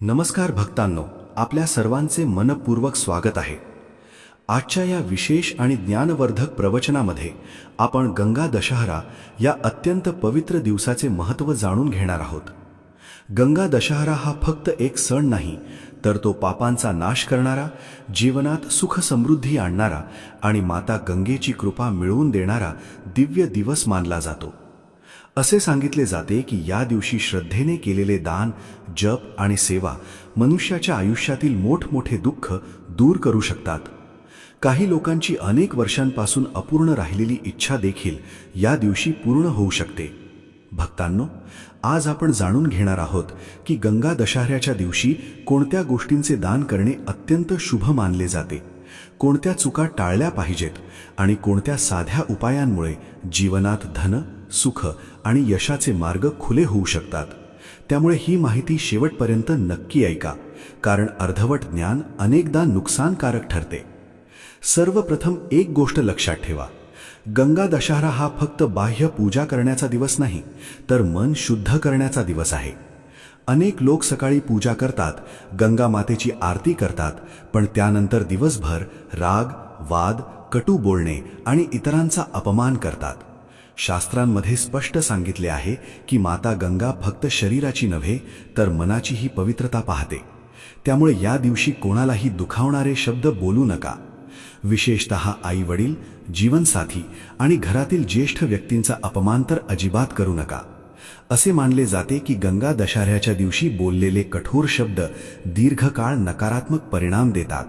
नमस्कार भक्तांनो, आपल्या सर्वांचे मनपूर्वक स्वागत आहे। आजच्या या विशेष आणि ज्ञानवर्धक प्रवचनामध्ये आपण गंगा दशहरा या अत्यंत पवित्र दिवसाचे महत्त्व जाणून घेणार आहोत। गंगा दशहरा हा फक्त एक सण नाही, तर तो पापांचा नाश करणारा, जीवनात सुख समृद्धी आणणारा आणि माता गंगेची कृपा मिळवून देणारा दिव्य दिवस मानला जातो। असे सांगितले जाते की या दिवशी श्रद्धेने केलेले दान, जप आणि सेवा मनुष्याच्या आयुष्यातील मोठमोठे दुःख दूर करू शकतात। काही लोकांची अनेक वर्षांपासून अपूर्ण राहिलेली इच्छा देखील या दिवशी पूर्ण होऊ शकते। भक्तांनो, आज आपण जाणून घेणार आहोत की गंगा दशहऱ्याच्या दिवशी कोणत्या गोष्टींचे दान करणे अत्यंत शुभ मानले जाते, कोणत्या चुका टाळल्या पाहिजेत आणि कोणत्या साध्या उपायांमुळे जीवनात धन, सुख आणि यशाचे मार्ग खुले होऊ शकतात। त्यामुळे ही माहिती शेवटपर्यंत नक्की ऐका, कारण अर्धवट ज्ञान अनेकदा नुकसानकारक ठरते। सर्वप्रथम एक गोष्ट लक्षात ठेवा, गंगा दशहरा हा फक्त बाह्य पूजा करण्याचा दिवस नाही, तर मन शुद्ध करण्याचा दिवस आहे। अनेक लोक सकाळी पूजा करतात, गंगा मातेची आरती करतात, पण त्यानंतर दिवसभर राग, वाद, कटू बोलणे आणि इतरांचा अपमान करतात। शास्त्रांमध्ये स्पष्ट सांगितले आहे की माता गंगा फक्त शरीराची नव्हे, तर मनाचीही पवित्रता पाहते। त्यामुळे या दिवशी कोणालाही दुखावणारे शब्द बोलू नका। विशेषतः आई-वडील, जीवनसाथी आणि घरातील ज्येष्ठ व्यक्तींचा अपमान तर अजिबात करू नका। असे मानले जाते की गंगा दशहऱ्याच्या दिवशी बोललेले कठोर शब्द दीर्घकाळ नकारात्मक परिणाम देतात।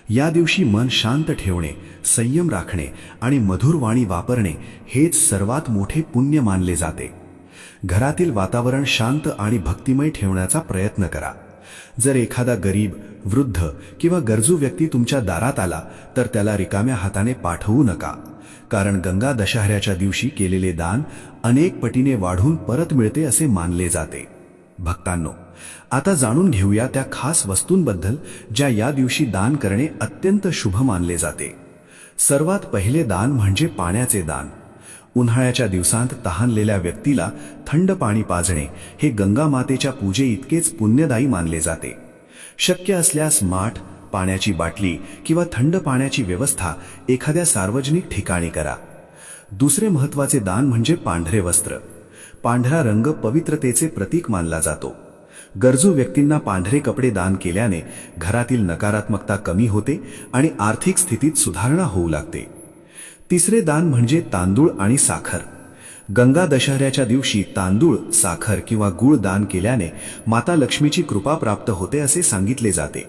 या दिवशी मन शांत ठेवणे, संयम राखणे आणि मधुर वाणी वापरणे हेच सर्वात मोठे पुण्य मानले जाते। घरातील वातावरण शांत आणि भक्तिमय ठेवण्याचा प्रयत्न करा। जर एखादा गरीब, वृद्ध किंवा गरजू व्यक्ती तुमच्या दारात आला, तर त्याला रिकाम्या हाताने पाठवू नका, कारण गंगा दशहऱ्याच्या दिवशी केलेले दान अनेक पटीने वाढून परत मिळते असे मानले जाते। भक्तांनो, आता जाणून घेऊया त्या खास वस्तूंबद्दल ज्या या दिवशी दान करणे अत्यंत शुभ मानले जाते। सर्वात पहिले दान म्हणजे पाण्याचे दान। उन्हाळ्याच्या दिवसांत तहानलेल्या व्यक्तीला थंड पाणी पाजणे हे गंगा मातेच्या पूजे इतकेच पुण्यदायी मानले जाते। शक्य असल्यास माठ, पाण्याची बाटली किंवा थंड पाण्याची व्यवस्था एखाद्या सार्वजनिक ठिकाणी करा। दुसरे महत्त्वाचे दान म्हणजे पांढरे वस्त्र। पांढरा रंग पवित्रतेचे प्रतीक मानला जातो। गरजू व्यक्तींना पांढरे कपडे दान केल्याने घरातील नकारात्मकता कमी होते आणि आर्थिक स्थितीत सुधारणा होऊ लागते। तिसरे दान म्हणजे तांदूळ आणि साखर। गंगा दशहऱ्याच्या दिवशी तांदूळ, साखर किंवा गूळ दान केल्याने माता लक्ष्मीची कृपा प्राप्त होते असे सांगितले जाते।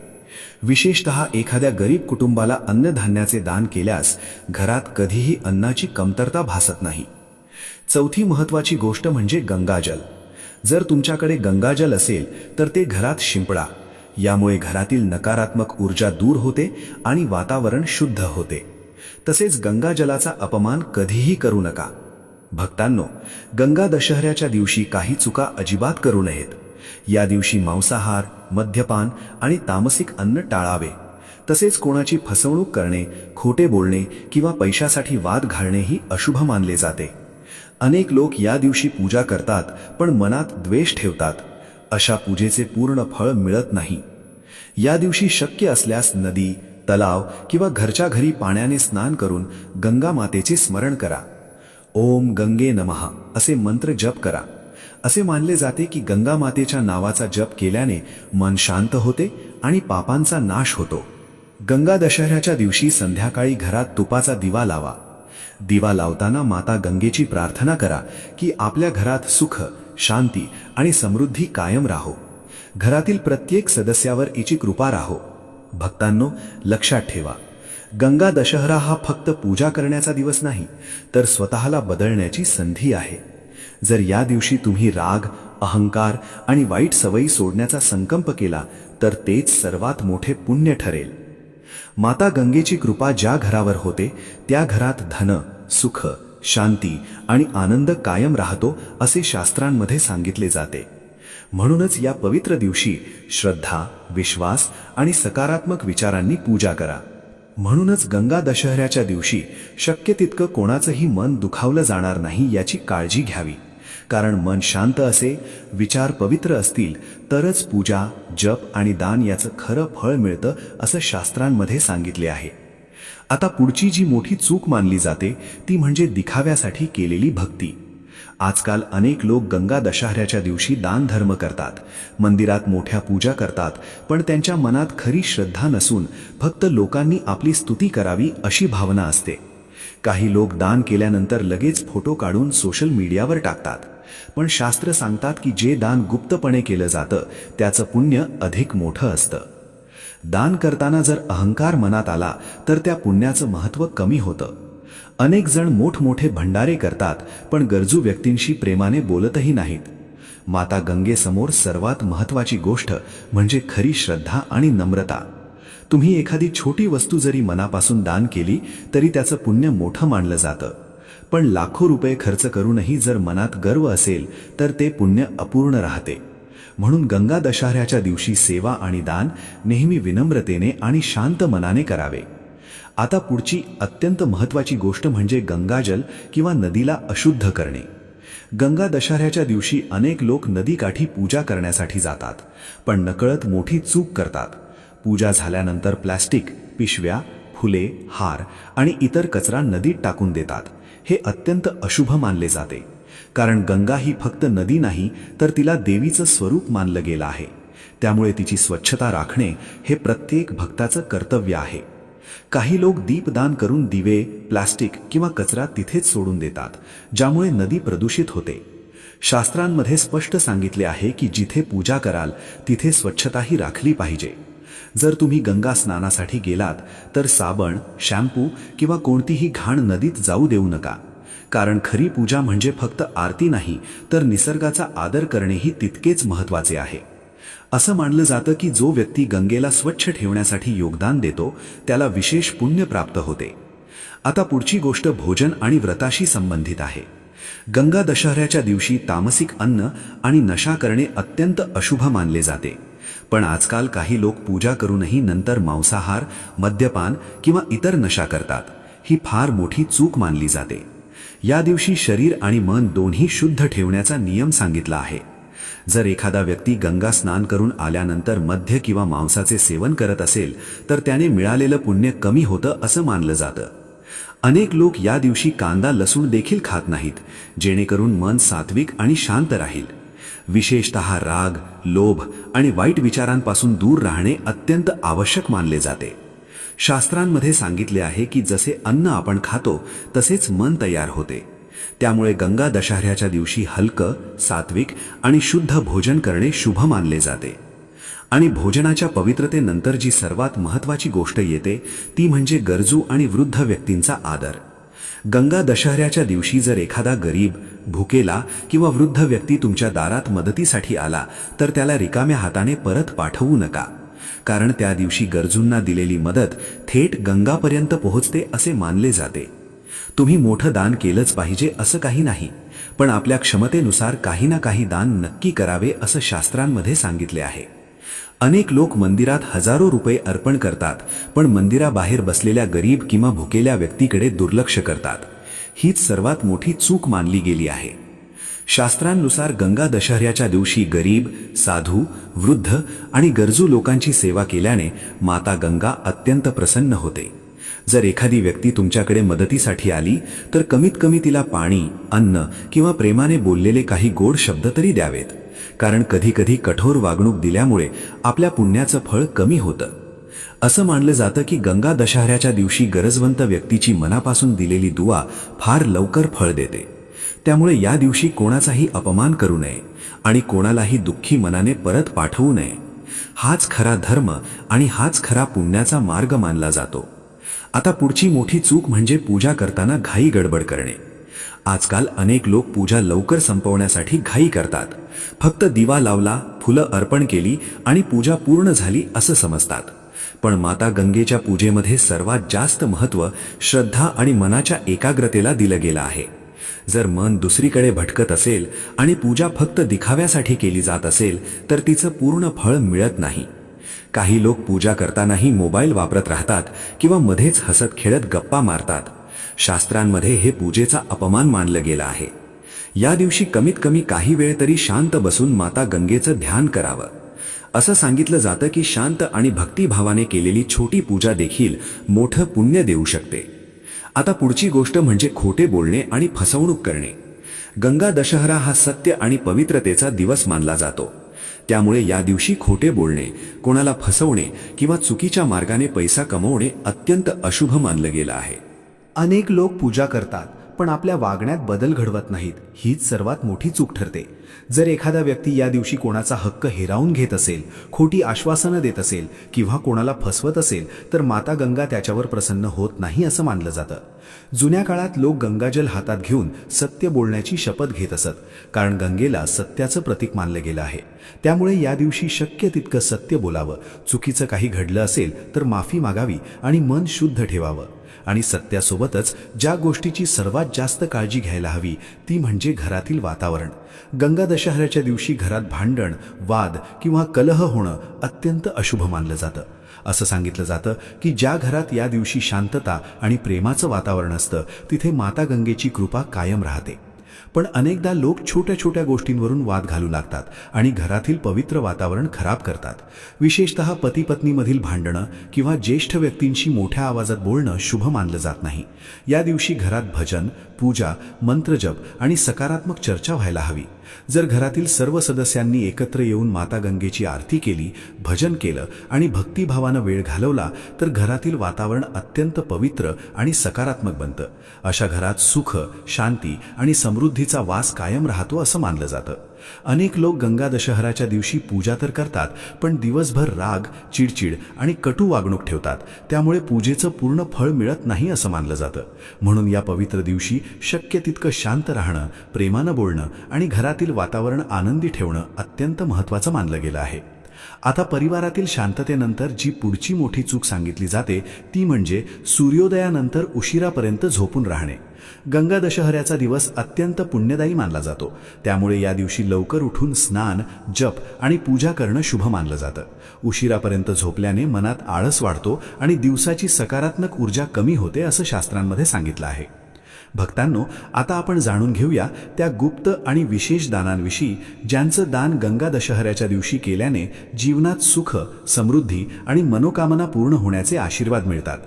विशेषतः एखाद्या गरीब कुटुंबाला अन्नधान्याचे दान केल्यास घरात कधीही अन्नाची कमतरता भासत नाही। चौथी महत्त्वाची गोष्ट म्हणजे गंगाजल। जर तुमच्याकडे गंगाजल असेल तर ते घरात शिंपडा। यामुळे घरातील नकारात्मक ऊर्जा दूर होते आणि वातावरण शुद्ध होते। तसेच गंगाजलाचा अपमान कधीही करू नका। भक्तांनो, गंगा दशहऱ्याच्या दिवशी काही चुका अजिबात करू नयेत। या दिवशी मांसाहार, मद्यपान आणि तामसिक अन्न टाळावे। तसेच कोणाची फसवणूक करणे, खोटे बोलणे किंवा पैशासाठी वाद घालणेही अशुभ मानले जाते। अनेक लोक या दिवशी पूजा करतात पण मनात द्वेष ठेवतात। अशा पूजेचे पूर्ण फळ मिळत नाही। या दिवशी शक्य असल्यास नदी, तलाव किंवा घरच्या घरी पाण्याने स्नान करून गंगा मातेचे स्मरण करा। ओम गंगे नमः असे मंत्र जप करा। असे मानले जाते की गंगा मातेच्या नावाचा जप केल्याने मन शांत होते आणि पापांचा नाश होतो। गंगा दशहऱ्याच्या दिवशी संध्याकाळी घरात तुपाचा दिवा लावा। दिवा लावताना माता गंगेची प्रार्थना करा की आपल्या घरात सुख, शांती आणि समृद्धी कायम राहो। घरातील प्रत्येक सदस्यावर हिची कृपा राहो। भक्तांनो, लक्षात ठेवा, गंगा दशहरा हा फक्त पूजा करण्याचा दिवस नाही, तर स्वतःला बदलण्याची संधी आहे। जर या दिवशी तुम्ही राग, अहंकार आणि वाईट सवयी सोडण्याचा संकल्प केला, तर तेच सर्वात मोठे पुण्य ठरेल। माता गंगेची कृपा ज्या घरावर होते त्या घरात धन, सुख, शांती आणि आनंद कायम राहतो असे शास्त्रांमध्ये सांगितले जाते। म्हणूनच या पवित्र दिवशी श्रद्धा, विश्वास आणि सकारात्मक विचारांनी पूजा करा। म्हणूनच गंगा दशहऱ्याच्या दिवशी शक्य तितकं कोणाचंही मन दुखावलं जाणार नाही याची काळजी घ्यावी। कारण मन शांत असे, विचार पवित्र असतील तरच पूजा, जप आणि दान याचं खरं फळ मिळतं असं शास्त्रांमध्ये सांगितले आहे. आता पुढची जी मोठी चूक मानली जाते ती म्हणजे दिखाव्यासाठी केलेली भक्ती. आजकाल अनेक लोक गंगा दशहऱ्याच्या दिवशी दान धर्म करतात, मंदिरात मोठ्या पूजा करतात, पण त्यांच्या मनात खरी श्रद्धा नसून फक्त लोकांनी आपली स्तुती करावी अशी भावना असते. काही लोक दान केल्यानंतर लगेच फोटो काढून सोशल मीडियावर टाकतात, पण शास्त्र सांगतात की जे दान गुप्तपणे केलं जातं त्याचं पुण्य अधिक मोठं असतं. दान करताना जर अहंकार मनात आला तर त्या पुण्याचं महत्त्व कमी होतं. अनेक जण मोठमोठे भंडारे करतात पण गरजू व्यक्तींशी प्रेमाने बोलतही नाहीत. माता गंगेसमोर सर्वात महत्त्वाची गोष्ट म्हणजे खरी श्रद्धा आणि नम्रता. तुम्ही एखादी छोटी वस्तू जरी मनापासून दान केली तरी त्याचं पुण्य मोठं मानलं जातं. पण लाखो रुपये खर्च करूनही जर मनात गर्व असेल तर ते पुण्य अपूर्ण राहते. म्हणून गंगा दशहऱ्याच्या दिवशी सेवा आणि दान नेहमी विनम्रतेने आणि शांत मनाने करावे. आता पुढची अत्यंत महत्त्वाची गोष्ट म्हणजे गंगाजल किंवा नदीला अशुद्ध करणे. गंगा दशहऱ्याच्या दिवशी अनेक लोक नदीकाठी पूजा करण्यासाठी जातात, पण नकळत मोठी चूक करतात. पूजा झाल्यानंतर प्लास्टिक, पिशव्या, फुले, हार आणि इतर कचरा नदीत टाकून देतात. हे अत्यंत अशुभ मानले जाते, कारण गंगा ही फक्त नदी नाही तर तिला देवीचं स्वरूप मानलं गेलं आहे. त्यामुळे तिची स्वच्छता राखणे हे प्रत्येक भक्ताचं कर्तव्य आहे. काही लोक दीपदान करून दिवे, प्लास्टिक किंवा कचरा तिथेच सोडून देतात, ज्यामुळे नदी प्रदूषित होते. शास्त्रांमध्ये स्पष्ट सांगितले आहे की जिथे पूजा कराल तिथे स्वच्छताही राखली पाहिजे. जर तुम्ही गंगा स्नानासाठी गेलात तर साबण, शॅम्पू किंवा कोणतीही घाण नदीत जाऊ देऊ नका, कारण खरी पूजा म्हणजे फक्त आरती नाही तर निसर्गाचा आदर करणेही तितकेच महत्त्वाचे आहे. असं मानलं जातं की जो व्यक्ती गंगेला स्वच्छ ठेवण्यासाठी योगदान देतो त्याला विशेष पुण्य प्राप्त होते. आता पुढची गोष्ट भोजन आणि व्रताशी संबंधित आहे. गंगा दशहऱ्याच्या दिवशी तामसिक अन्न आणि नशा करणे अत्यंत अशुभ मानले जाते. पण आजकाल काही लोक पूजा करूनही नंतर मांसाहार, मद्यपान किंवा इतर नशा करतात. ही फार मोठी चूक मानली जाते. या दिवशी शरीर आणि मन दोन्ही शुद्ध ठेवण्याचा नियम सांगितला आहे. जर एखादा व्यक्ती गंगा स्नान करून आल्यानंतर मद्य किंवा मांसाचे सेवन करत असेल तर त्याने मिळालेलं पुण्य कमी होतं असं मानलं जातं. अनेक लोक या दिवशी कांदा, लसूण देखील खात नाहीत, जेणेकरून मन सात्विक आणि शांत राहील. विशेषतः राग, लोभ आणि वाईट विचारांपासून दूर राहणे अत्यंत आवश्यक मानले जाते. शास्त्रांमध्ये सांगितले आहे की जसे अन्न आपण खातो तसेच मन तयार होते. त्यामुळे गंगा दशहऱ्याच्या दिवशी हलकं, सात्विक आणि शुद्ध भोजन करणे शुभ मानले जाते. आणि भोजनाच्या पवित्रतेनंतर जी सर्वात महत्त्वाची गोष्ट येते ती म्हणजे गरजू आणि वृद्ध व्यक्तींचा आदर. गंगा दशहऱ्याच्या दिवशी जर एखादा गरीब, भुकेला किंवा वृद्ध व्यक्ती तुमच्या दारात मदतीसाठी आला तर त्याला रिकाम्या हाताने परत पाठवू नका, कारण त्या दिवशी गरजूंना दिलेली मदत थेट गंगापर्यंत पोहोचते असे मानले जाते. तुम्ही मोठं दान केलंच पाहिजे असं काही नाही, पण आपल्या क्षमतेनुसार काही ना काही दान नक्की करावे असं शास्त्रांमध्ये सांगितले आहे. अनेक लोक मंदिरात हजारो रुपये अर्पण करतात, पण मंदिराबाहेर बसलेल्या गरीब किंवा भुकेल्या व्यक्तीकडे दुर्लक्ष करतात. हीच सर्वात मोठी चूक मानली गेली आहे. शास्त्रांनुसार गंगा दशहऱ्याच्या दिवशी गरीब, साधू, वृद्ध आणि गरजू लोकांची सेवा केल्याने माता गंगा अत्यंत प्रसन्न होते. जर एखादी व्यक्ती तुमच्याकडे मदतीसाठी आली तर कमीत कमी तिला पाणी, अन्न किंवा प्रेमाने बोललेले काही गोड शब्द तरी द्यावेत, कारण कधीकधी कठोर वागणूक दिल्यामुळे आपल्या पुण्याचं फळ कमी होतं. असं मानलं जातं की गंगा दशहऱ्याच्या दिवशी गरजवंत व्यक्तीची मनापासून दिलेली दुआ फार लवकर फळ देते. त्यामुळे या दिवशी कोणाचाही अपमान करू नये आणि कोणालाही दुःखी मनाने परत पाठवू नये. हाच खरा धर्म आणि हाच खरा पुण्याचा मार्ग मानला जातो. आता पुढची मोठी चूक म्हणजे पूजा करताना घाई गडबड करणे. आजकाल अनेक लोक पूजा लवकर संपवण्यासाठी घाई करतात. फक्त दिवा लावला, फुलं अर्पण केली आणि पूजा पूर्ण झाली असं समजतात. पण माता गंगेच्या पूजेमध्ये सर्वात जास्त महत्त्व श्रद्धा आणि मनाच्या एकाग्रतेला दिलं गेलं आहे. जर मन दुसरीकडे भटकत असेल आणि पूजा फक्त दिखाव्यासाठी केली जात असेल तर तिचं पूर्ण फळ मिळत नाही. काही लोक पूजा करतानाही मोबाईल वापरत राहतात किंवा मध्येच हसत खेळत गप्पा मारतात. शास्त्रांमध्ये हे पूजेचा अपमान मानलं गेलं आहे. या दिवशी कमीत कमी काही वेळ तरी शांत बसून माता गंगेचं ध्यान करावं. असं सांगितलं जातं की शांत आणि भक्तिभावाने केलेली छोटी पूजा देखील मोठं पुण्य देऊ शकते. आता पुढची गोष्ट म्हणजे खोटे बोलणे आणि फसवणूक करणे. गंगा दशहरा हा सत्य आणि पवित्रतेचा दिवस मानला जातो. त्यामुळे या दिवशी खोटे बोलणे, कोणाला फसवणे किंवा चुकीच्या मार्गाने पैसा कमवणे अत्यंत अशुभ मानलं गेलं आहे. अनेक लोक पूजा करतात पण आपल्या वागण्यात बदल घडवत नाहीत. हीच सर्वात मोठी चूक ठरते. जर एखादा व्यक्ती या दिवशी कोणाचा हक्क हिरावून घेत असेल, खोटी आश्वासनं देत असेल किंवा कोणाला फसवत असेल तर माता गंगा त्याच्यावर प्रसन्न होत नाही असं मानलं जातं. जुन्या काळात लोक गंगाजल हातात घेऊन सत्य बोलण्याची शपथ घेत असत, कारण गंगेला सत्याचं प्रतीक मानलं गेलं आहे. त्यामुळे या दिवशी शक्य तितकं सत्य बोलावं, चुकीचं काही घडलं असेल तर माफी मागावी आणि मन शुद्ध ठेवावं. आणि सत्यासोबतच ज्या गोष्टीची सर्वात जास्त काळजी घ्यायला हवी ती म्हणजे घरातील वातावरण. गंगा दशहऱ्याच्या दिवशी घरात भांडण, वाद किंवा कलह होणं अत्यंत अशुभ मानलं जातं. असं सांगितलं जातं की ज्या घरात या दिवशी शांतता आणि प्रेमाचं वातावरण असतं तिथे माता गंगेची कृपा कायम राहते. पण अनेकदा लोक छोट्या छोट्या गोष्टींवरून वाद घालू लागतात आणि घरातील पवित्र वातावरण खराब करतात. विशेषतः पती पत्नीमधील भांडणं किंवा ज्येष्ठ व्यक्तींशी मोठ्या आवाजात बोलणं शुभ मानलं जात नाही. या दिवशी घरात भजन, पूजा, मंत्रजप आणि सकारात्मक चर्चा व्हायला हवी. जर घरातील सर्व सदस्यांनी एकत्र येऊन माता गंगेची आरती केली, भजन केलं आणि भक्तिभावानं वेळ घालवला तर घरातील वातावरण अत्यंत पवित्र आणि सकारात्मक बनतं. अशा घरात सुख, शांती आणि समृद्धीचा वास कायम राहतो असं मानलं जातं. अनेक लोक गंगा दशहराच्या दिवशी पूजा तर करतात पण दिवसभर राग, चिडचिड आणि कटू वागणूक ठेवतात. त्यामुळे पूजेचं पूर्ण फळ मिळत नाही असं मानलं जातं. म्हणून या पवित्र दिवशी शक्य तितकं शांत राहणं, प्रेमानं बोलणं आणि घरातील वातावरण आनंदी ठेवणं अत्यंत महत्त्वाचं मानलं गेलं आहे. आता परिवारातील शांततेनंतर जी पुढची मोठी चूक सांगितली जाते ती म्हणजे सूर्योदयानंतर उशिरापर्यंत झोपून राहणे. गंगा दशहऱ्याचा दिवस अत्यंत पुण्यदायी मानला जातो. त्यामुळे या दिवशी लवकर उठून स्नान, जप आणि पूजा करणं शुभ मानलं जातं. उशिरापर्यंत झोपल्याने मनात आळस वाढतो आणि दिवसाची सकारात्मक ऊर्जा कमी होते असं शास्त्रांमध्ये सांगितलं आहे. भक्तांनो, आता आपण जाणून घेऊया त्या गुप्त आणि विशेष दानांविषयी ज्यांचं दान गंगा दशहऱ्याच्या दिवशी केल्याने जीवनात सुख, समृद्धी आणि मनोकामना पूर्ण होण्याचे आशीर्वाद मिळतात.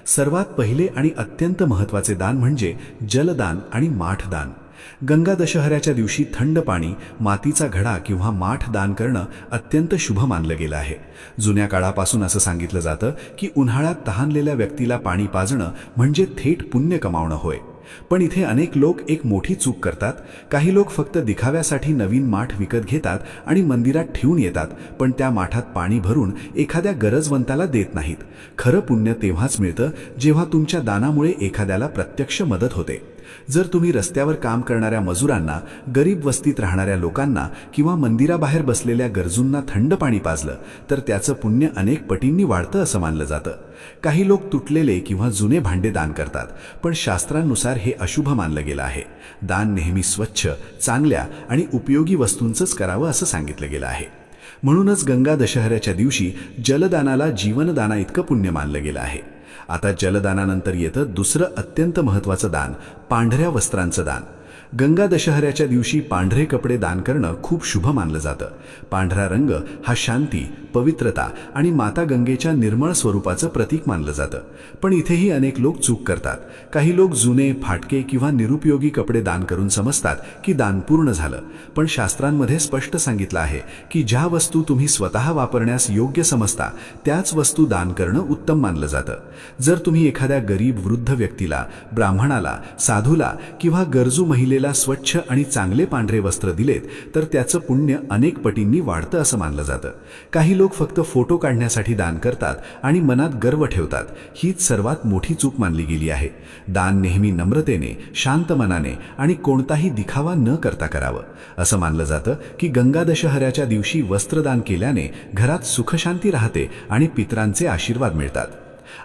सर्वात पहिले आणि अत्यंत महत्त्वाचे दान म्हणजे जलदान आणि माठदान. गंगा दशहऱ्याच्या दिवशी थंड पाणी, मातीचा घडा किंवा माठ दान करणं अत्यंत शुभ मानलं गेलं आहे. जुन्या काळापासून असं सांगितलं जातं की उन्हाळ्यात तहानलेल्या व्यक्तीला पाणी पाजणं म्हणजे थेट पुण्य कमावणं होय. पण इथे अनेक लोक एक मोठी चूक करतात. काही लोक फक्त दिखाव्यासाठी नवीन माठ विकत घेतात आणि मंदिरात ठेवून येतात, पण त्या माठात पाणी भरून एखाद्या गरजवंताला देत नाहीत. खरं पुण्य तेव्हाच मिळतं जेव्हा तुमच्या दानामुळे एखाद्याला प्रत्यक्ष मदत होते. जर तुम्ही रस्त्यावर काम करणाऱ्या मजुरांना, गरीब वस्तीत राहणाऱ्या लोकांना किंवा मंदिराबाहेर बसलेल्या गरजूंना थंड पाणी पाजलं तर त्याचं पुण्य अनेक पटींनी वाढतं असं मानलं जातं. काही लोक तुटलेले किंवा जुने भांडे दान करतात, पण शास्त्रांनुसार हे अशुभ मानलं गेलं आहे. दान नेहमी स्वच्छ, चांगल्या आणि उपयोगी वस्तूंचंच करावं असं सांगितलं गेलं आहे. म्हणूनच गंगा दशहऱ्याच्या दिवशी जलदानाला जीवनदाना इतकं पुण्य मानलं गेलं आहे. आता जलदानानंतर येतं दुसरं अत्यंत महत्त्वाचं दान, पांढऱ्या वस्त्रांचं दान. गंगा दशहऱ्याच्या दिवशी पांढरे कपडे दान करणं खूप शुभ मानलं जातं. पांढरा रंग हा शांती, पवित्रता आणि माता गंगेच्या निर्मळ स्वरूपाचं प्रतीक मानलं जातं. पण इथेही अनेक लोक चूक करतात. काही लोक जुने, फाटके किंवा निरुपयोगी कपडे दान करून समजतात की दान पूर्ण झालं. पण शास्त्रांमध्ये स्पष्ट सांगितलं आहे की ज्या वस्तू तुम्ही स्वतः वापरण्यास योग्य समजता त्याच वस्तू दान करणं उत्तम मानलं जातं. जर तुम्ही एखाद्या गरीब वृद्ध व्यक्तीला, ब्राह्मणाला, साधूला किंवा गरजू महिलेला स्वच्छ आणि चांगले पांढरे वस्त्र दिलेत तर त्याचं पुण्य अनेक पटींनी वाढतं असं मानलं जातं. काही लोक फक्त फोटो काढण्यासाठी दान करतात आणि मनात गर्व ठेवतात. हीच सर्वात मोठी चूक मानली गेली आहे. दान नेहमी नम्रतेने, शांत मनाने आणि कोणताही दिखावा न करता करावं. असं मानलं जातं की गंगा दशहऱ्याच्या दिवशी वस्त्रदान केल्याने घरात सुखशांती राहते आणि पितरांचे आशीर्वाद मिळतात.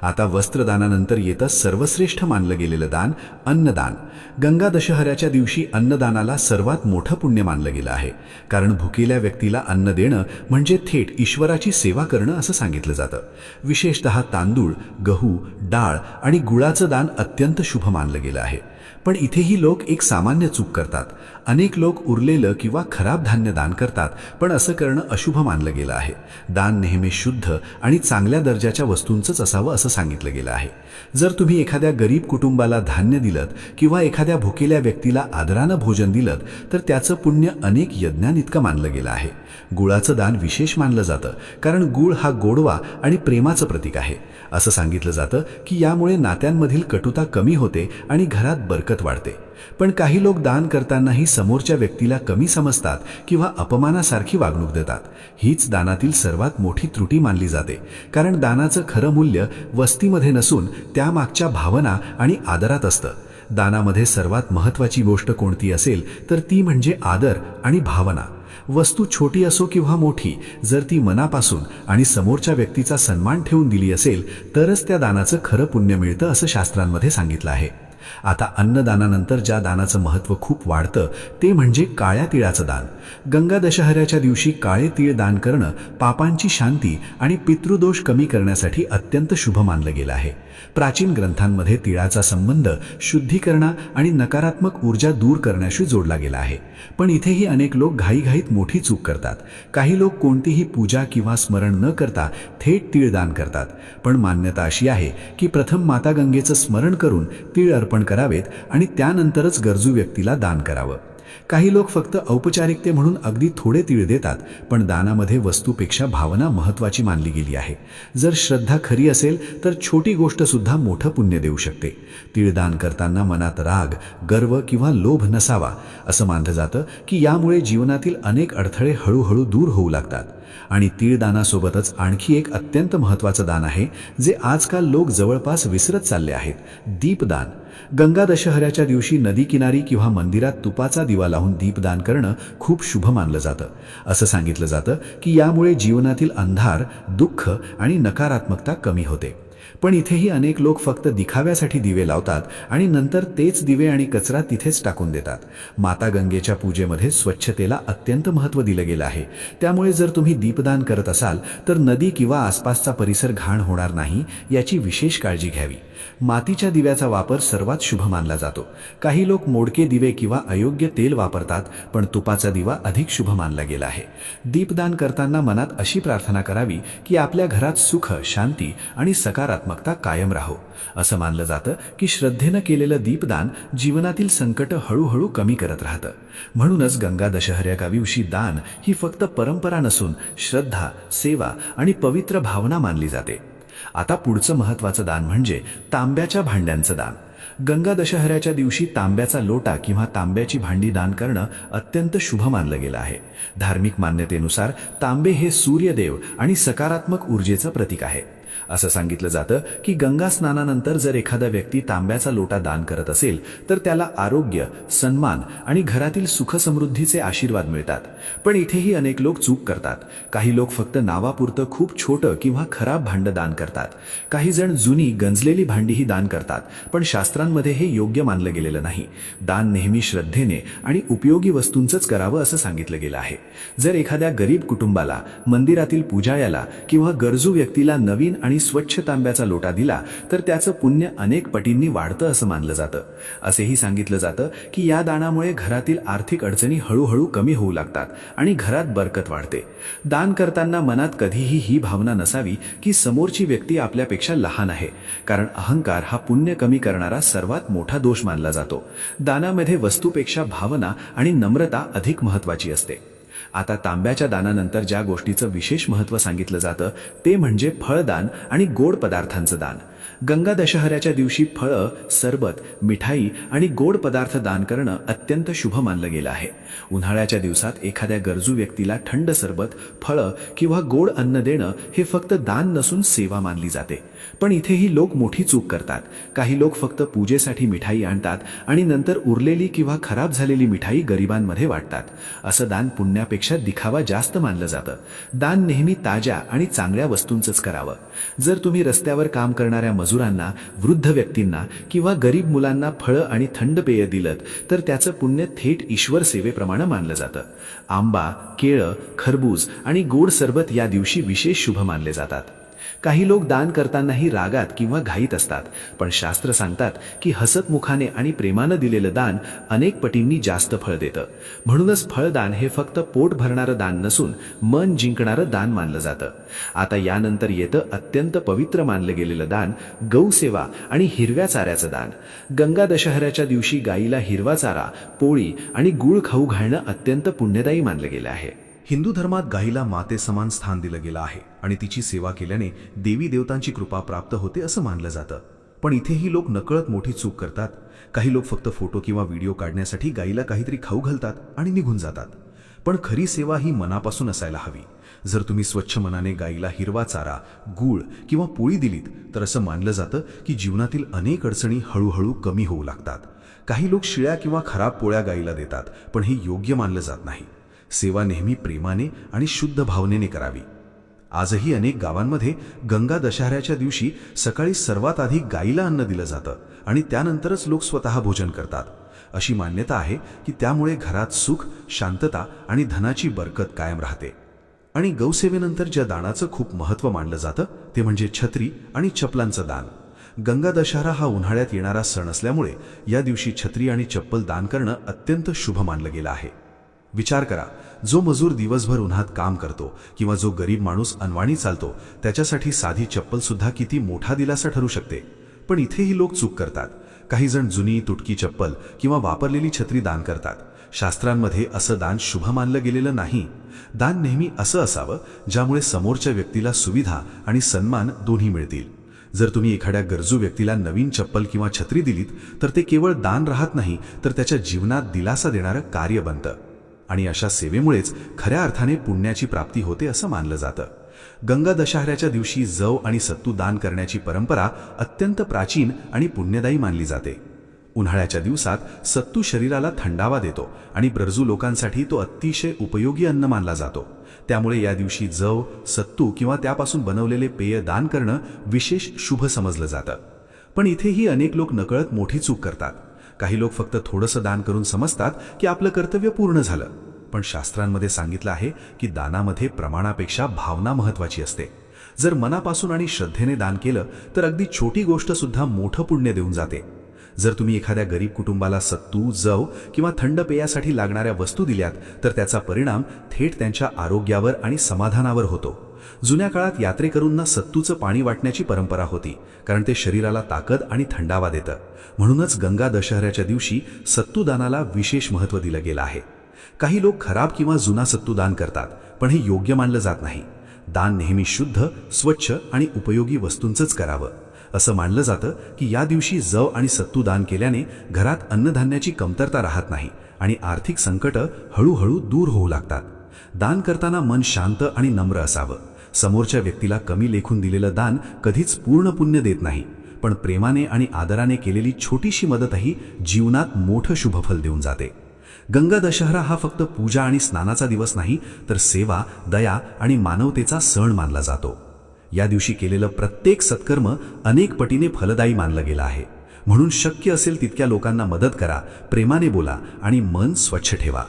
आता वस्त्रदानानंतर येतं सर्वश्रेष्ठ मानलं गेलेलं दान, अन्नदान. गंगा दशहऱ्याच्या दिवशी अन्नदानाला सर्वात मोठं पुण्य मानलं गेलं आहे. कारण भुकेल्या व्यक्तीला अन्न देणं म्हणजे थेट ईश्वराची सेवा करणं असं सांगितलं जातं. विशेषतः तांदूळ, गहू, डाळ आणि गुळाचं दान अत्यंत शुभ मानलं गेलं आहे. पण इथेही लोक एक सामान्य चूक करतात. अनेक लोक उरलेलं किंवा खराब धान्य दान करतात, पण असं करणं अशुभ मानलं गेलं आहे. दान नेहमी शुद्ध आणि चांगल्या दर्जाच्या वस्तूंचंच असावं असं सांगितलं गेलं आहे. जर तुम्ही एखाद्या गरीब कुटुंबाला धान्य दिलत किंवा एखाद्या भुकेल्या व्यक्तीला आदरानं भोजन दिलत तर त्याचं पुण्य अनेक यज्ञांइतकं मानलं गेलं आहे. गुळाचं दान विशेष मानलं जातं, कारण गुळ हा गोडवा आणि प्रेमाचं प्रतीक आहे. असं सांगितलं जातं की यामुळे नात्यांमधील कटुता कमी होते आणि घरात बरकत वाढते. पण काही लोक दान करतानाही समोरच्या व्यक्तीला कमी समजतात किंवा अपमानासारखी वागणूक देतात. हीच दानातील सर्वात मोठी त्रुटी मानली जाते, कारण दानाचं खरं मूल्य वस्तीमध्ये नसून त्यामागच्या भावना आणि आदरात असतं. दानामध्ये सर्वात महत्त्वाची गोष्ट कोणती असेल तर ती म्हणजे आदर आणि भावना. वस्तू छोटी असो किंवा मोठी, जर ती मनापासून आणि समोरच्या व्यक्तीचा सन्मान ठेवून दिली असेल तरच त्या दानाचं खरं पुण्य मिळतं असं शास्त्रांमध्ये सांगितलं आहे. आता अन्नदानानंतर ज्या दानाचं महत्त्व खूप वाढतं ते म्हणजे काळ्या तिळाचं दान. गंगा दशहऱ्याच्या दिवशी काळे तीळ दान करणं पापांची शांती आणि पितृदोष कमी करण्यासाठी अत्यंत शुभ मानलं गेलं आहे. प्राचीन ग्रंथांमध्ये तिळाचा संबंध शुद्धीकरणा आणि नकारात्मक ऊर्जा दूर करण्याशी जोडला गेला आहे. पण इथेही अनेक लोक घाईघाईत मोठी चूक करतात. काही लोक कोणतीही पूजा किंवा स्मरण न करता थेट तीळ दान करतात. पण मान्यता अशी आहे की प्रथम माता गंगेचं स्मरण करून तीळ अर्पण करावेत आणि त्यानंतरच गरजू व्यक्तीला दान करावं. काही लोक फक्त औपचारिकते म्हणून अगदी थोडे तीळ देतात, पण दानामध्ये वस्तूपेक्षा भावना महत्त्वाची मानली गेली आहे. जर श्रद्धा खरी असेल तर छोटी गोष्ट सुद्धा मोठं पुण्य देऊ शकते. तीळ दान करताना मनात राग, गर्व किंवा लोभ नसावा. असं मानलं जातं की यामुळे जीवनातील अनेक अडथळे हळूहळू दूर होऊ लागतात. आणि तीळ दानासोबतच आणखी एक अत्यंत महत्त्वाचं दान आहे जे आजकाल लोक जवळपास विसरत चालले आहेत, दीपदान. गंगा दशहऱ्याच्या दिवशी नदीकिनारी किंवा मंदिरात तुपाचा दिवा लावून दीपदान करणं खूप शुभ मानलं जातं. असं सांगितलं जातं की यामुळे जीवनातील अंधार, दुःख आणि नकारात्मकता कमी होते. पण इथेही अनेक लोक फक्त दिखाव्यासाठी दिवे लावतात आणि नंतर तेच दिवे आणि कचरा तिथेच टाकून देतात. माता गंगेच्या पूजेमध्ये स्वच्छतेला अत्यंत महत्त्व दिलं गेलं आहे. त्यामुळे जर तुम्ही दीपदान करत असाल तर नदी किंवा आसपासचा परिसर घाण होणार नाही याची विशेष काळजी घ्यावी. मातीच्या दिव्याचा वापर सर्वात शुभ मानला जातो. काही लोक मोडके दिवे किंवा अयोग्य तेल वापरतात, पण तुपाचा दिवा अधिक शुभ मानला गेला आहे. दीपदान करताना मनात अशी प्रार्थना करावी की आपल्या घरात सुख, शांती आणि सकारात्मकता कायम राहो. असं मानलं जातं की श्रद्धेनं केलेलं दीपदान जीवनातील संकट हळूहळू कमी करत राहतं. म्हणूनच गंगा दशहऱ्या दिवशी दान ही फक्त परंपरा नसून श्रद्धा, सेवा आणि पवित्र भावना मानली जाते. आता पुढचं महत्त्वाचं दान म्हणजे तांब्याच्या भांड्यांचं दान. गंगा दशहऱ्याच्या दिवशी तांब्याचा लोटा किंवा तांब्याची भांडी दान करणं अत्यंत शुभ मानलं गेलं आहे. धार्मिक मान्यतेनुसार तांबे हे सूर्यदेव आणि सकारात्मक ऊर्जेचं प्रतीक आहे. असं सांगितलं जातं की गंगा स्नानानंतर जर एखादा व्यक्ती तांब्याचा लोटा दान करत असेल तर त्याला आरोग्य, सन्मान आणि घरातील सुखसमृद्धीचे आशीर्वाद मिळतात. पण इथेही अनेक लोक चूक करतात. काही लोक फक्त नावापुरतं खूप छोटं किंवा खराब भांडं दान करतात. काही जण जुनी गंजलेली भांडीही दान करतात, पण शास्त्रांमध्ये हे योग्य मानलं गेलेलं नाही. दान नेहमी श्रद्धेने आणि उपयोगी वस्तूंचंच करावं असं सांगितलं गेलं आहे. जर एखाद्या गरीब कुटुंबाला, मंदिरातील पुजाऱ्याला किंवा गरजू व्यक्तीला नवीन आणि स्वच्छ तांब्याचा लोटा दिला तर त्याचं पुण्य अनेक पटींनी वाढतं असं मानलं जातं. असेही सांगितलं जातं की या दानामुळे घरातील आर्थिक अडचणी हळूहळू कमी होऊ लागतात आणि घरात बरकत वाढते. दान करताना मनात कधीही ही भावना नसावी की समोरची व्यक्ती आपल्यापेक्षा लहान आहे, कारण अहंकार हा पुण्य कमी करणारा सर्वात मोठा दोष मानला जातो. दानामध्ये वस्तूपेक्षा भावना आणि नम्रता अधिक महत्त्वाची असते. आता तांब्याच्या दानानंतर ज्या गोष्टीचं विशेष महत्त्व सांगितलं जातं ते म्हणजे फळदान आणि गोड पदार्थांचं दान. गंगा दशहऱ्याच्या दिवशी फळं, सरबत, मिठाई आणि गोड पदार्थ दान करणं अत्यंत शुभ मानलं गेलं आहे. उन्हाळ्याच्या दिवसात एखाद्या गरजू व्यक्तीला थंड सरबत, फळं किंवा गोड अन्न देणं हे फक्त दान नसून सेवा मानली जाते. पण इथेही लोक मोठी चूक करतात. काही लोक फक्त पूजेसाठी मिठाई आणतात आणि नंतर उरलेली किंवा खराब झालेली मिठाई गरिबांमध्ये वाटतात. असं दान पुण्यापेक्षा दिखावा जास्त मानलं जातं. दान नेहमी ताज्या आणि चांगल्या वस्तूंचंच करावं. जर तुम्ही रस्त्यावर काम करणाऱ्या मजुरांना, वृद्ध व्यक्तींना किंवा गरीब मुलांना फळं आणि थंड पेय दिलत तर त्याचं पुण्य थेट ईश्वर सेवेप्रमाणे मानलं जातं. आंबा, केळं, खरबूज आणि गोड सरबत या दिवशी विशेष शुभ मानले जातात. काही लोक दान करतानाही रागात किंवा घाईत असतात, पण शास्त्र सांगतात की हसतमुखाने आणि प्रेमानं दिलेलं दान अनेक पटींनी जास्त फळ देतं. म्हणूनच फळदान हे फक्त पोट भरणारं दान नसून मन जिंकणारं दान मानलं जातं. आता यानंतर येतं अत्यंत पवित्र मानलं गेलेलं दान, गौसेवा आणि हिरव्या चाऱ्याचं दान. गंगा दशहऱ्याच्या दिवशी गायीला हिरवा चारा, पोळी आणि गूळ खाऊ घालणं अत्यंत पुण्यदायी मानलं गेलं आहे. हिंदू धर्मात गायीला मातेसमान स्थान दिलं गेलं आहे आणि तिची सेवा केल्याने देवी देवतांची कृपा प्राप्त होते असं मानलं जातं. पण इथेही लोक नकळत मोठी चूक करतात. काही लोक फक्त फोटो किंवा व्हिडिओ काढण्यासाठी गायीला काहीतरी खाऊ घालतात आणि निघून जातात. पण खरी सेवा ही मनापासून असायला हवी. जर तुम्ही स्वच्छ मनाने गायीला हिरवा चारा, गूळ किंवा पोळी दिलीत तर असं मानलं जातं की जीवनातील अनेक अडचणी हळूहळू कमी होऊ लागतात. काही लोक शिळ्या किंवा खराब पोळ्या गायीला देतात, पण हे योग्य मानलं जात नाही. सेवा नेहमी प्रेमाने आणि शुद्ध भावनेने करावी. आजही अनेक गावांमध्ये गंगा दशहऱ्याच्या दिवशी सकाळी सर्वात आधी गायीला अन्न दिलं जातं आणि त्यानंतरच लोक स्वतः भोजन करतात. अशी मान्यता आहे की त्यामुळे घरात सुख, शांतता आणि धनाची बरकत कायम राहते. आणि गौसेवेनंतर ज्या दानाचं खूप महत्त्व मानलं जातं ते म्हणजे छत्री आणि चप्पलांचं दान. गंगा दशहरा हा उन्हाळ्यात येणारा सण असल्यामुळे या दिवशी छत्री आणि चप्पल दान करणं अत्यंत शुभ मानलं गेलं आहे. विचार करा, जो मजूर दिवसभर उन्हात काम करतो किंवा जो गरीब माणूस अनवाणी चालतो त्याच्यासाठी साधी चप्पल सुद्धा किती मोठा दिलासा ठरू शकते. पण इथेही लोक चूक करतात. काही जण जुनी तुटकी चप्पल किंवा वापरलेली छत्री दान करतात. शास्त्रांमध्ये असं दान शुभ मानलं गेलेलं नाही. दान नेहमी असं असावं ज्यामुळे समोरच्या व्यक्तीला सुविधा आणि सन्मान दोन्ही मिळतील. जर तुम्ही एखाद्या गरजू व्यक्तीला नवीन चप्पल किंवा छत्री दिलीत तर ते केवळ दान राहत नाही तर त्याच्या जीवनात दिलासा देणारं कार्य बनतं. आणि अशा सेवेमुळेच खऱ्या अर्थाने पुण्याची प्राप्ती होते असं मानलं जातं. गंगा दशहऱ्याच्या दिवशी जव आणि सत्तू दान करण्याची परंपरा अत्यंत प्राचीन आणि पुण्यदायी मानली जाते. उन्हाळ्याच्या दिवसात सत्तू शरीराला थंडावा देतो आणि गरजू लोकांसाठी तो अतिशय उपयोगी अन्न मानला जातो. त्यामुळे या दिवशी जव, सत्तू किंवा त्यापासून बनवलेले पेय दान करणं विशेष शुभ समजलं जातं. पण इथेही अनेक लोक नकळत मोठी चूक करतात. काही लोक फक्त थोडंसं दान करून समजतात की आपलं कर्तव्य पूर्ण झालं. पण शास्त्रांमध्ये सांगितलं आहे की दानामध्ये प्रमाणापेक्षा भावना महत्त्वाची असते. जर मनापासून आणि श्रद्धेने दान केलं तर अगदी छोटी गोष्ट सुद्धा मोठं पुण्य देऊन जाते. जर तुम्ही एखाद्या गरीब कुटुंबाला सत्तू, जव किंवा थंड पेयासाठी लागणाऱ्या वस्तू दिल्यात तर त्याचा परिणाम थेट त्यांच्या आरोग्यावर आणि समाधानावर होतो. जुन्या काळात यात्रेकरूंना सत्तूचं पाणी वाटण्याची परंपरा होती, कारण ते शरीराला ताकद आणि थंडावा देतं. म्हणूनच गंगा दशहऱ्याच्या दिवशी सत्तू दानाला विशेष महत्त्व दिलं गेलं आहे. काही लोक खराब किंवा जुना सत्तू दान करतात, पण हे योग्य मानलं जात नाही. दान नेहमी शुद्ध, स्वच्छ आणि उपयोगी वस्तूंचंच करावं. असं मानलं जातं की या दिवशी जव आणि सत्तू दान केल्याने घरात अन्नधान्याची कमतरता राहत नाही आणि आर्थिक संकटं हळूहळू दूर होऊ लागतात. दान करताना मन शांत आणि नम्र असावं. समोरच्या व्यक्तीला कमी लेखून दिलेलं दान कधीच पूर्ण पुण्य देत नाही, पण प्रेमाने आणि आदराने केलेली छोटीशी मदतही जीवनात मोठं शुभफल देऊन जाते. गंगा दशहरा हा फक्त पूजा आणि स्नानाचा दिवस नाही, तर सेवा, दया आणि मानवतेचा सण मानला जातो. या दिवशी केलेलं प्रत्येक सत्कर्म अनेक पटीने फलदायी मानलं गेलं आहे. म्हणून शक्य असेल तितक्या लोकांना मदत करा, प्रेमाने बोला आणि मन स्वच्छ ठेवा.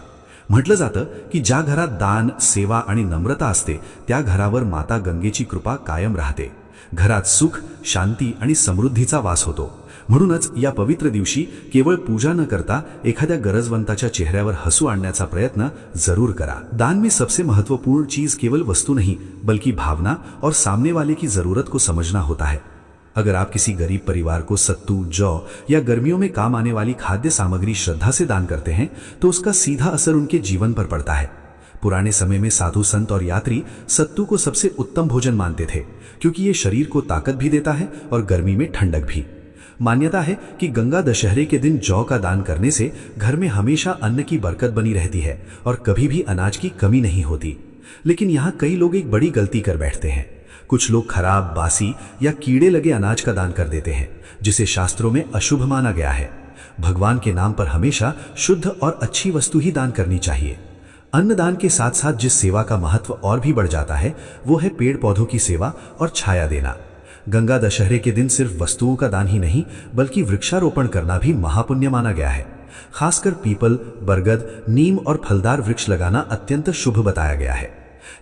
म्हटलं जातं की ज्या घरात दान, सेवा आणि नम्रता असते त्या घरावर माता गंगेची कृपा कायम राहते. घरात सुख, शांती आणि समृद्धीचा वास होतो. म्हणूनच या पवित्र दिवशी केवळ पूजा न करता एखाद्या गरजवंताच्या चेहऱ्यावर हसू आणण्याचा प्रयत्न जरूर करा. दान में सबसे महत्वपूर्ण चीज केवल वस्तु नहीं बल्कि भावना और सामने वाले की जरूरत को समझना होता है. अगर आप किसी गरीब परिवार को सत्तू, जौ या गर्मियों में काम आने वाली खाद्य सामग्री श्रद्धा से दान करते हैं तो उसका सीधा असर उनके जीवन पर पड़ता है. पुराने समय में साधु संत और यात्री सत्तू को सबसे उत्तम भोजन मानते थे, क्योंकि ये शरीर को ताकत भी देता है और गर्मी में ठंडक भी. मान्यता है कि गंगा दशहरे के दिन जौ का दान करने से घर में हमेशा अन्न की बरकत बनी रहती है और कभी भी अनाज की कमी नहीं होती. लेकिन यहाँ कई लोग एक बड़ी गलती कर बैठते हैं. कुछ लोग खराब, बासी या कीड़े लगे अनाज का दान कर देते हैं, जिसे शास्त्रों में अशुभ माना गया है. भगवान के नाम पर हमेशा शुद्ध और अच्छी वस्तु ही दान करनी चाहिए. अन्नदान के साथ साथ जिस सेवा का महत्व और भी बढ़ जाता है वो है पेड़ पौधों की सेवा और छाया देना. गंगा दशहरे के दिन सिर्फ वस्तुओं का दान ही नहीं बल्कि वृक्षारोपण करना भी महापुण्य माना गया है. खासकर पीपल, बरगद, नीम और फलदार वृक्ष लगाना अत्यंत शुभ बताया गया है.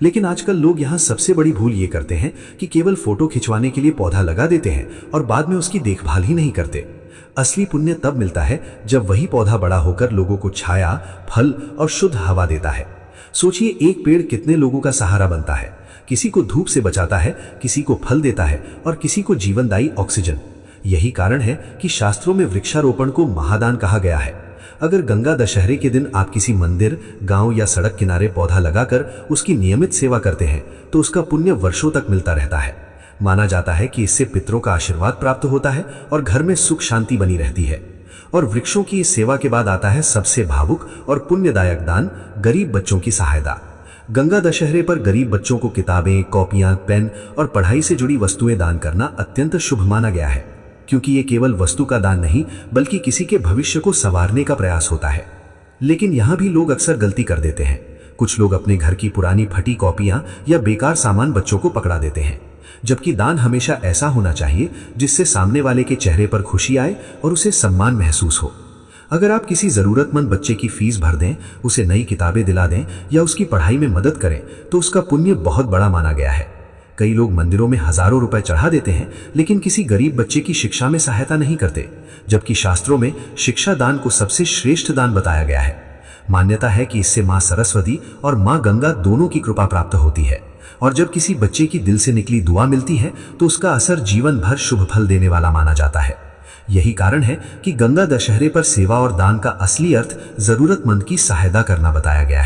लेकिन आजकल लोग यहाँ सबसे बड़ी भूल ये करते हैं कि केवल फोटो खिंचवाने के लिए पौधा लगा देते हैं और बाद में उसकी देखभाल ही नहीं करते। असली पुण्य तब मिलता है जब वही पौधा बड़ा होकर लोगों को छाया, फल और शुद्ध हवा देता है। सोचिए, एक पेड़ कितने लोगों का सहारा बनता है, किसी को धूप से बचाता है, किसी को फल देता है और किसी को जीवनदायी ऑक्सीजन। यही कारण है कि शास्त्रों में वृक्षारोपण को महादान कहा गया है। अगर गंगा दशहरे के दिन आप किसी मंदिर, गांव या सड़क किनारे पौधा लगाकर उसकी नियमित सेवा करते हैं तो उसका पुण्य वर्षों तक मिलता रहता है। माना जाता है कि इससे पितरों का आशीर्वाद प्राप्त होता है और घर में सुख शांति बनी रहती है। और वृक्षों की इस सेवा के बाद आता है सबसे भावुक और पुण्यदायक दान, गरीब बच्चों की सहायता। गंगा दशहरे पर गरीब बच्चों को किताबें, कॉपियां, पेन और पढ़ाई से जुड़ी वस्तुएं दान करना अत्यंत शुभ माना गया है, क्योंकि ये केवल वस्तु का दान नहीं बल्कि किसी के भविष्य को संवारने का प्रयास होता है। लेकिन यहाँ भी लोग अक्सर गलती कर देते हैं। कुछ लोग अपने घर की पुरानी फटी कॉपियां या बेकार सामान बच्चों को पकड़ा देते हैं, जबकि दान हमेशा ऐसा होना चाहिए जिससे सामने वाले के चेहरे पर खुशी आए और उसे सम्मान महसूस हो। अगर आप किसी जरूरतमंद बच्चे की फीस भर दें, उसे नई किताबें दिला दें या उसकी पढ़ाई में मदद करें तो उसका पुण्य बहुत बड़ा माना गया है। कई लोग मंदिरों में हजारों रुपए चढ़ा देते हैं लेकिन किसी गरीब बच्चे की शिक्षा में सहायता नहीं करते, जबकि शास्त्रों में शिक्षा दान को सबसे श्रेष्ठ दान बताया गया है। मान्यता है कि इससे मां सरस्वती और मां गंगा दोनों की कृपा प्राप्त होती है और जब किसी बच्चे की दिल से निकली दुआ मिलती है तो उसका असर जीवन भर शुभ फल देने वाला माना जाता है। यही कारण है कि गंगा दशहरे पर सेवा और दान का असली अर्थ जरूरतमंद की सहायता करना बताया गया है।